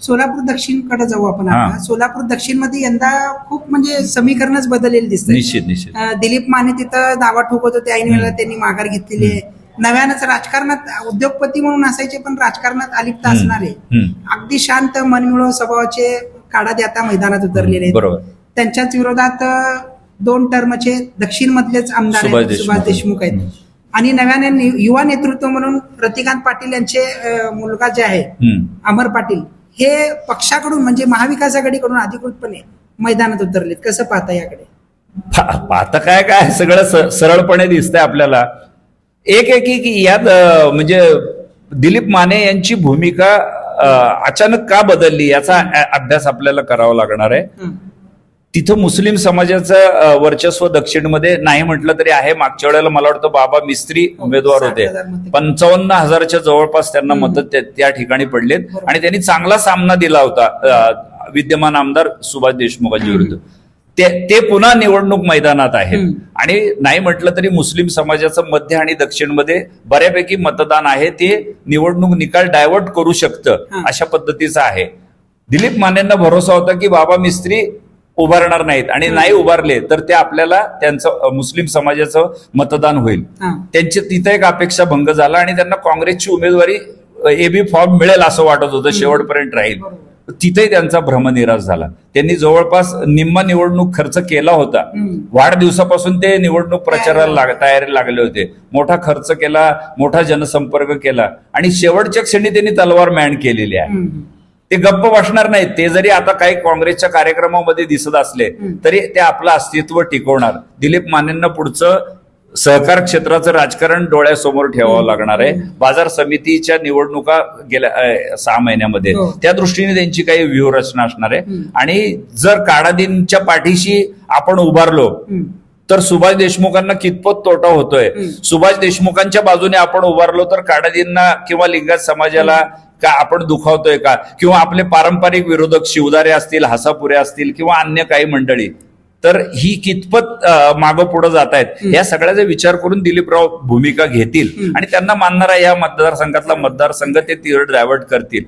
सोलापूर दक्षिणकडे जाऊ आपण आता. सोलापूर दक्षिण मध्ये यंदा खूप म्हणजे समीकरणच बदललेलं दिसतं. निश्चित निश्चित. दिलीप माने तिथं दावा ठोकत होते, ऐन वेळेला त्यांनी माघार घेतलेली आहे. नव्यानंच राजकारणात उद्योगपती म्हणून असायचे पण राजकारणात अलिप्त असणारे, अगदी शांत मनमिळव स्वभावाचे काढा आता मैदानात उतरलेले आहेत. त्यांच्याच विरोधात 2 टर्मचे दक्षिण मधलेच आमदार सुभाष देशमुख आहेत. आणि नव्याने युवा नेतृत्व म्हणून रतिकांत पाटील यांचे मुलगा जे आहे अमर पाटील, हे पक्षाकडून म्हणजे महाविकास आघाडीकडून अधिकृतपणे मैदानात उतरलेत. कसं पाहता याकडे? पाहता काय सगळं सरळपणे दिसतंय आपल्याला. एक यात म्हणजे दिलीप माने यांची भूमिका अचानक का बदलली याचा अभ्यास आपल्याला करावा लागणार आहे. तिथं मुस्लिम समाजाचं वर्चस्व दक्षिणमध्ये नाही म्हटलं तरी आहे. मागच्या वेळेला मला वाटतं बाबा मिस्त्री उमेदवार होते, 55,000च्या जवळपास त्यांना मत त्या ठिकाणी पडलेत आणि त्यांनी चांगला सामना दिला होता विद्यमान आमदार सुभाष देशमुखांच्या विरुद्ध. ते पुन्हा निवडणूक मैदानात आहेत आणि नाही म्हटलं तरी मुस्लिम समाजाचं मध्य आणि दक्षिणमध्ये बऱ्यापैकी मतदान आहे. ते निवडणूक निकाल डायव्हर्ट करू शकतं अशा पद्धतीचं आहे. दिलीप मानेंना भरोसा होता की बाबा मिस्त्री उभारणार नाहीत आणि नाही उभारले तर ते आपल्याला त्यांचं मुस्लिम समाजाचं मतदान होईल. त्यांची तिथं एक अपेक्षा भंग झाला आणि त्यांना काँग्रेसची उमेदवारी एबी फॉर्म मिळेल असं वाटत होतं, शेवटपर्यंत राहील. तिथेही त्यांचा भ्रमनिराश झाला. त्यांनी जवळपास निम्मा निवडणूक खर्च केला होता. वाढदिवसापासून ते निवडणूक प्रचाराला तयारी लागले होते. मोठा खर्च केला, मोठा जनसंपर्क केला आणि शेवटच्या क्षणी त्यांनी तलवार मॅन केलेली आहे. ते गप्प बसणार नाहीत. ते जरी आता काही काँग्रेसच्या कार्यक्रमामध्ये दिसत असले तरी ते आपलं अस्तित्व टिकवणार. दिलीप मानेंना पुढचं सहकार क्षेत्राचं राजकारण डोळ्यासमोर ठेवावं लागणार आहे. बाजार समितीच्या निवडणुका गेल्या 6 महिन्यामध्ये, त्या दृष्टीने त्यांची काही व्यूहरचना असणार आहे. आणि जर काळादीनच्या पाठीशी आपण उभारलो तर सुभाष देशमुखांना कितपत तोटा होतोय. सुभाष देशमुखांच्या बाजूने आपण उभारलो तर काळादींना किंवा लिंगायत समाजाला का आपण दुखावतोय का, किंवा आपले पारंपरिक विरोधक शिवदारे असतील, हसापुरे असतील किंवा अन्य काही मंडळी, तर ही कितपत मागं पुढे जात आहेत या सगळ्याचा विचार करून दिलीपराव भूमिका घेतील आणि त्यांना मानणारा या मतदारसंघातला मतदारसंघ ते तीर डायव्हर्ट करतील.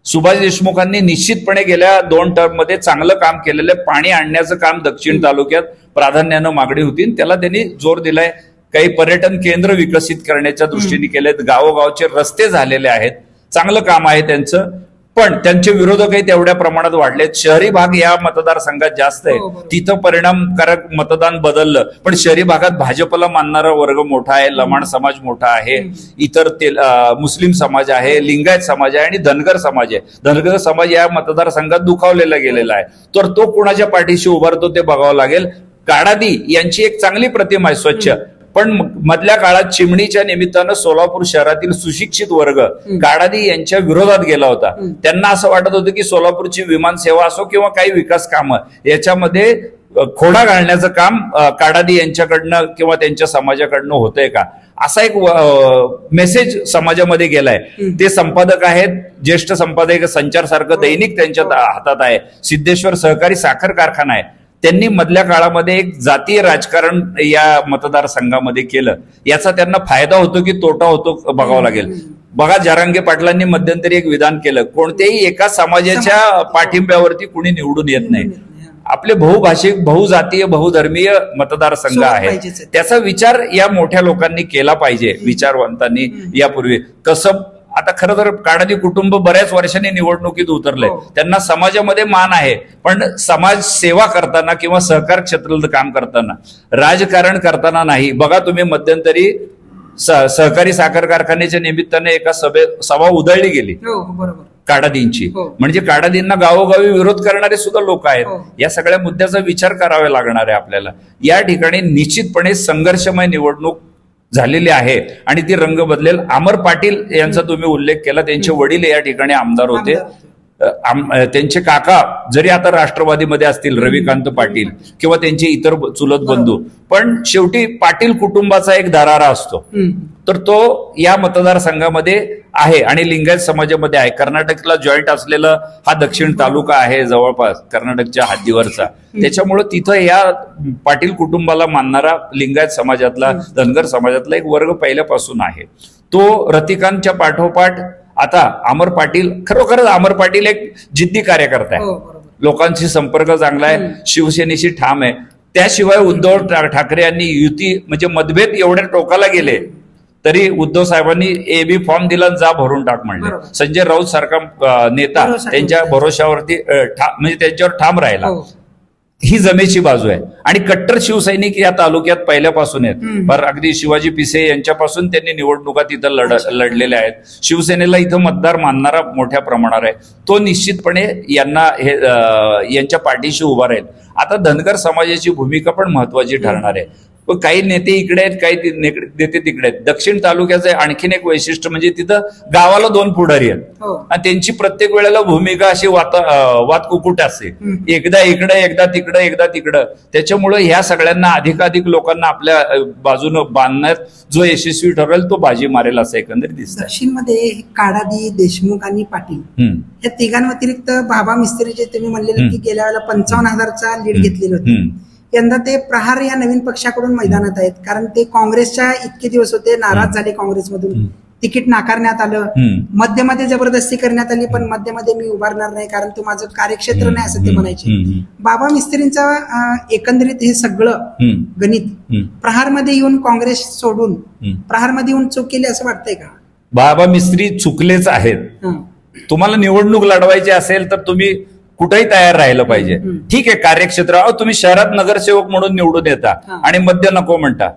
सुभाष देशमुखांनी निश्चितपणे गेल्या 2 टर्ममध्ये चांगलं काम केलेलं आहे. पाणी आणण्याचं काम दक्षिण तालुक्यात प्राधान्यानं मागणी होती, त्याला त्यांनी जोर दिलाय. काही पर्यटन केंद्र विकसित करण्याच्या दृष्टीने केलेत, गावोगावचे रस्ते झालेले आहेत, चांगलं काम आहे त्यांचं. पण त्यांचे विरोधकही तेवढ्या प्रमाणात वाढलेत. शहरी भाग या मतदारसंघात जास्त आहे, तिथं परिणामकारक मतदान बदललं. पण शहरी भागात भाजपला मानणारा वर्ग मोठा आहे, लमाण समाज मोठा आहे, इतर मुस्लिम समाज आहे, लिंगायत समाज आहे आणि धनगर समाज आहे. धनगर समाज या मतदारसंघात दुखावलेला गेलेला आहे. तर तो कुणाच्या पाठीशी उभारतो ते बघावं लागेल. काडादी यांची एक चांगली प्रतिमा आहे, स्वच्छ. पण मधल्या काळात चिमणीच्या निमित्तानं सोलापूर शहरातील सुशिक्षित वर्ग काडादी यांच्या विरोधात गेला होता. त्यांना असं वाटत होतं की सोलापूरची विमानसेवा असो किंवा काही विकास कामं याच्यामध्ये खोडा घालण्याचं काम काडादी यांच्याकडनं किंवा त्यांच्या समाजाकडनं होतंय का, असा एक मेसेज समाजामध्ये गेलाय. ते संपादक आहेत, ज्येष्ठ संपादक, संचारसारखं दैनिक त्यांच्या हातात आहे. सिद्धेश्वर सहकारी साखर कारखाना आहे. त्यांनी मधल्या काळामध्ये एक जातीय राजकारण या मतदारसंघामध्ये केलं. याचा त्यांना फायदा होतो की तोटा होतो बघावं लागेल. बघा, जरांगे पाटलांनी मध्यंतरी एक विधान केलं, कोणत्याही एका समाजाच्या पाठिंब्यावरती कुणी निवडून येत नाही. आपले बहुभाषिक, बहुजातीय, बहुधर्मीय मतदारसंघ आहेत. त्याचा विचार या मोठ्या लोकांनी केला पाहिजे, विचारवंतांनी यापूर्वी. कसं आता खरं तर काडादी कुटुंब बऱ्याच वर्षांनी निवडणुकीत उतरले, त्यांना समाजामध्ये मान आहे. पण समाज सेवा करताना किंवा सहकार क्षेत्रात काम करताना, राजकारण करताना नाही. बघा तुम्ही, मध्यंतरी सहकारी साखर कारखान्याच्या निमित्ताने एका सभा उधळली गेली काडादींची. म्हणजे काडादींना गावोगावी विरोध करणारे सुद्धा लोक आहेत. या सगळ्या मुद्द्याचा विचार करावा लागणार आहे आपल्याला. या ठिकाणी निश्चितपणे संघर्षमय निवडणूक झालेली आहे आणि ती रंग बदलेल. अमर पाटील यांचा तुम्ही उल्लेख केला, त्यांचे वडील या ठिकाणी आमदार होते. त्यांचे काका जरी आता राष्ट्रवादीमध्ये असतील, रविकांत पाटील, किंवा त्यांचे इतर चुलत बंधू, पण शेवटी पाटील कुटुंबाचा एक दरारा असतो. तर तो या मतदारसंघामध्ये आहे आणि लिंगायत समाजामध्ये आहे. कर्नाटकला जॉईंट असलेला हा दक्षिण तालुका आहे जवळपास कर्नाटकच्या हद्दीवरचा. त्याच्यामुळे तिथं या पाटील कुटुंबाला मानणारा लिंगायत समाजातला, धनगर समाजातला एक वर्ग पहिल्यापासून आहे. तो रतिकांतच्या पाठोपाठ आता अमर पाटील, खरोखरच अमर पाटील एक जिद्दी कार्यकर्ता आहे, लोकांशी संपर्क चांगला आहे, शिवसेनेशी ठाम आहे. त्याशिवाय उद्धव ठाकरे यांनी युती म्हणजे मतभेद एवढ्या टोकाला गेले तरी उद्धव साहेबांनी AB फॉर्म दिला, जा भरून टाक म्हणले. संजय राऊत सारखा नेता त्यांच्या भरोशावरती म्हणजे त्यांच्यावर ठाम राहिला. ही जमेची बाजू आहे. आणि कट्टर शिवसैनिक या तालुक्यात पहिल्यापासून आहेत. बरं, अगदी शिवाजी पिसे यांच्यापासून त्यांनी निवडणुका तिथं लढलेल्या आहेत. शिवसेनेला इथं मतदार मानणारा मोठ्या प्रमाणावर आहे. तो निश्चितपणे यांना यांच्या पाठीशी उभा राहील. आता धनगर समाजाची भूमिका पण महत्वाची ठरणार आहे. काही नेते इकडे आहेत, काही नेते तिकडे आहेत. दक्षिण तालुक्याचं आणखीन एक वैशिष्ट्य म्हणजे तिथं गावाला 2 पुढारी आहेत आणि त्यांची प्रत्येक वेळेला भूमिका अशी वाद कुकुट असते, एकदा इकडं एकदा तिकडं एकदा तिकडं. त्याच्यामुळे ह्या सगळ्यांना अधिकाधिक लोकांना आपल्या बाजूनं बांधण्यात जो यशस्वी ठरेल तो बाजी मारेल असं एकंदरीत दिसतं. दक्षिणमध्ये काडादी, देशमुख आणि पाटील या तिघांव्यतिरिक्त बाबा मिस्त्री जे तुम्ही म्हणलेले की गेल्या वेळेला 55,000चा लीड घेतलेलं होतं, यंदा ते प्रहार या नवीन पक्षाकडून मैदानात आहेत. कारण ते काँग्रेसच्या इतके दिवस होते, नाराज झाले काँग्रेसमधून, तिकीट नाकारण्यात आलं, मध्ये जबरदस्ती करण्यात आली, पण मध्ये मी उभारणार नाही कारण तो माझं कार्यक्षेत्र नाही असं ते म्हणायचे. बाबा मिस्त्रींचं एकंदरीत हे सगळं गणित प्रहारमध्ये येऊन काँग्रेस सोडून प्रहारमध्ये येऊन चूक केली असं वाटतंय का? बाबा मिस्त्री चुकलेच आहेत. तुम्हाला निवडणूक लढवायची असेल तर तुम्ही कुठेही तयार राहिलं पाहिजे. ठीक आहे, कार्यक्षेत्र तुम्ही शहरात नगरसेवक म्हणून निवडून येता आणि मध्य नको म्हणता.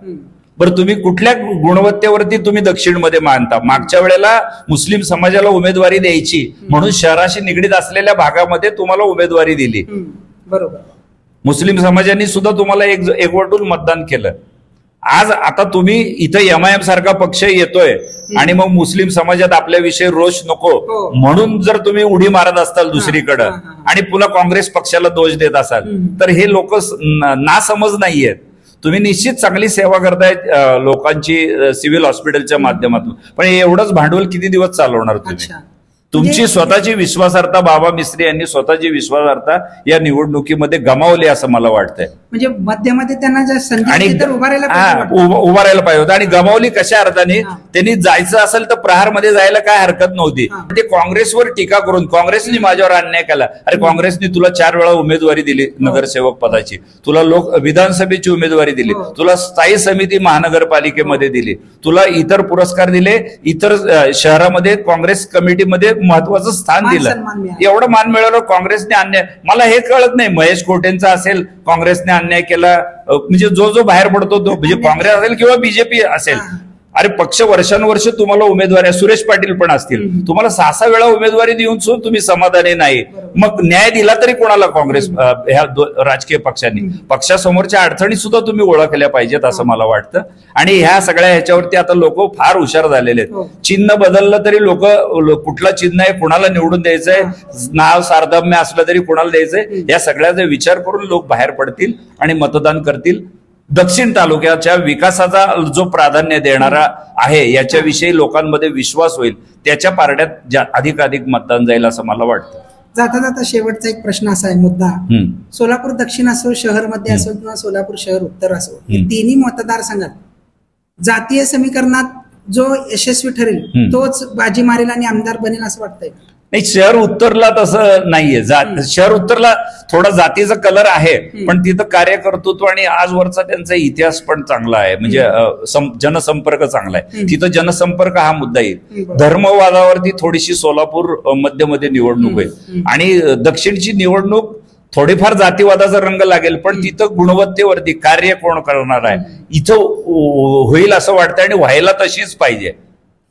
बरं, तुम्ही कुठल्या गुणवत्तेवरती तुम्ही दक्षिणमध्ये मानता? मागच्या वेळेला मुस्लिम समाजाला उमेदवारी द्यायची म्हणून शहराशी निगडीत असलेल्या भागामध्ये तुम्हाला उमेदवारी दिली. बरोबर, मुस्लिम समाजांनी सुद्धा तुम्हाला एकवटून मतदान केलं. आज आता तुम्ही इथं MIM सारखा पक्ष येतोय आणि मग मुस्लिम समाजात आपल्याविषयी रोष नको म्हणून जर तुम्ही उडी मारत असाल दुसरीकडं आणि पुन्हा काँग्रेस पक्षाला दोष देत असाल तर हे लोक नासमज नाहीयेत. तुम्ही निश्चित चांगली सेवा करताय लोकांची सिव्हिल हॉस्पिटलच्या माध्यमातून, पण एवढंच भांडवल किती दिवस चालवणार तुम्ही? तुमची स्वतःची विश्वासार्हता बाबा मिस्त्री यांनी स्वतःची विश्वासार्हता या निवडणुकीमध्ये गमावली असं मला वाटतंय. म्हणजे मध्ये त्यांना संधी उभा राहायला पाहिजे होतं आणि गमावली कशा अर्थाने? त्यांनी जायचं असेल तर प्रहारमध्ये जायला काय हरकत नव्हती. ते काँग्रेसवर टीका करून काँग्रेसने माझ्यावर अन्याय केला. अरे, काँग्रेसने तुला 4 वेळा उमेदवारी दिली नगरसेवक पदाची, तुला विधानसभेची उमेदवारी दिली, तुला स्थायी समिती महानगरपालिकेमध्ये दिली, तुला इतर पुरस्कार दिले, इतर शहरामध्ये काँग्रेस कमिटीमध्ये महत्वाचं स्थान दिलं. एवढं मान मिळवलं काँग्रेसने अन्याय. मला हे कळत नाही, महेश कोटेंचा असेल काँग्रेसने अन्याय केला म्हणजे जो बाहेर पडतो तो म्हणजे काँग्रेस असेल किंवा बीजेपी असेल. अरे, पक्ष वर्षानुवर्ष तुम्हाला उमेदवारी, सुरेश पाटील पण असतील, तुम्हाला 6 वेळा उमेदवारी देऊन सुद्धा तुम्ही समाधानी नाही. मग न्याय दिला तरी कोणाला? काँग्रेस ह्या राजकीय पक्षांनी. पक्षासमोरच्या अडचणी सुद्धा तुम्ही ओळखल्या पाहिजेत असं मला वाटतं. आणि ह्या सगळ्या ह्याच्यावरती आता लोक फार हुशार झालेले आहेत. चिन्ह बदललं तरी लोक कुठलं चिन्ह आहे, कुणाला निवडून द्यायचंय, नाव सारधम्य असलं तरी कुणाला द्यायचंय, या सगळ्याचा विचार करून लोक बाहेर पडतील आणि मतदान करतील. दक्षिण तालुक्याच्या विकासाचा जो प्राधान्य देणारा आहे याच्याविषयी लोकांमध्ये विश्वास होईल, त्याच्या पारड्यात अधिकाधिक मतदान जाईल असं मला वाटतं. जाता जाता शेवटचा एक प्रश्न असा आहे, मुद्दा, सोलापूर दक्षिण असो, शहर मध्ये असो किंवा सोलापूर शहर उत्तर असो, तिन्ही मतदारसंघात जातीय समीकरणात जो यशस्वी ठरेल तोच बाजी मारेल आणि आमदार बनेल असं वाटतंय? नाही, शहर उत्तरला तसं नाहीये. शहर उत्तरला थोडा जातीचा कलर आहे, पण तिथं कार्यकर्तृत्व आणि आजवरचा त्यांचा इतिहास पण चांगला आहे. म्हणजे जनसंपर्क चांगला आहे तिथं. जनसंपर्क हा मुद्दा येईल. धर्मवादावरती थोडीशी सोलापूर मध्ये निवडणूक होईल आणि दक्षिणची निवडणूक थोडीफार जातीवादाचा रंग लागेल, पण तिथं गुणवत्तेवरती कार्य कोण करणार आहे इथं होईल असं वाटतं आणि व्हायला तशीच पाहिजे.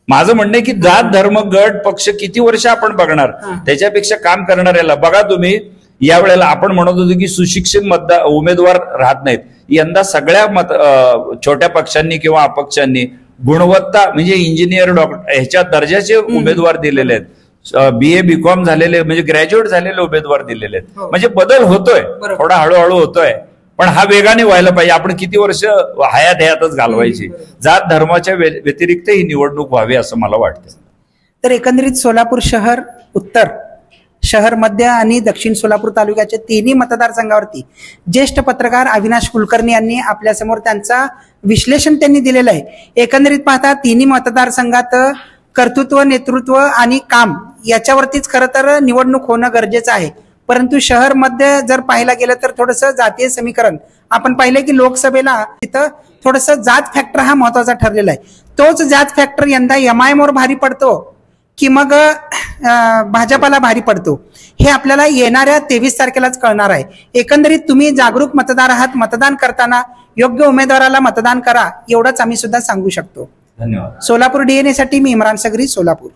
माझं म्हणणं आहे की जात, धर्म, गट, पक्ष किती वर्ष आपण बघणार, त्याच्यापेक्षा काम करणाऱ्याला बघा. तुम्ही या वेळेला आपण म्हणत होतो की सुशिक्षित उमेदवार राहत नाहीत. यंदा सगळ्या छोट्या पक्षांनी किंवा अपक्षांनी गुणवत्ता म्हणजे इंजिनियर, डॉक्टर ह्याच्या दर्जाचे उमेदवार दिलेले आहेत. BA BCom झालेले म्हणजे ग्रॅज्युएट झालेले उमेदवार दिलेले आहेत. म्हणजे बदल होतोय, थोडा हळूहळू होतोय, पण हा वेगाने व्हायला पाहिजे. आपण किती वर्ष हयातच घालवायची? जात धर्माच्या व्यतिरिक्त ही निवडणूक व्हावी असं मला वाटतं. तर एकंदरीत सोलापूर शहर उत्तर, शहर मध्य आणि दक्षिण सोलापूर तालुक्याच्या तिन्ही मतदारसंघावरती ज्येष्ठ पत्रकार अविनाश कुलकर्णी यांनी आपल्यासमोर त्यांचा विश्लेषण त्यांनी दिलेलं आहे. एकंदरीत पाहता तिन्ही मतदारसंघात कर्तृत्व, नेतृत्व आणि काम याच्यावरतीच खरं तर निवडणूक होणं गरजेचं आहे. परंतु शहर मध्ये जर पाहायला गेलं तर थोडंसं जातीय समीकरण आपण पाहिलं की लोकसभेला तिथं थोडंसं जात फॅक्टर हा महत्वाचा ठरलेला आहे. तोच जात फॅक्टर यंदा MIM वर भारी पडतो की मग भाजपाला भारी पडतो हे आपल्याला येणाऱ्या 23 तारखेलाच कळणार आहे. एकंदरीत तुम्ही जागरूक मतदार आहात. मतदान करताना योग्य उमेदवाराला मतदान करा एवढंच आम्ही सुद्धा सांगू शकतो. धन्यवाद. सोलापूर DNA साठी मी इम्रान सगरी, सोलापूर.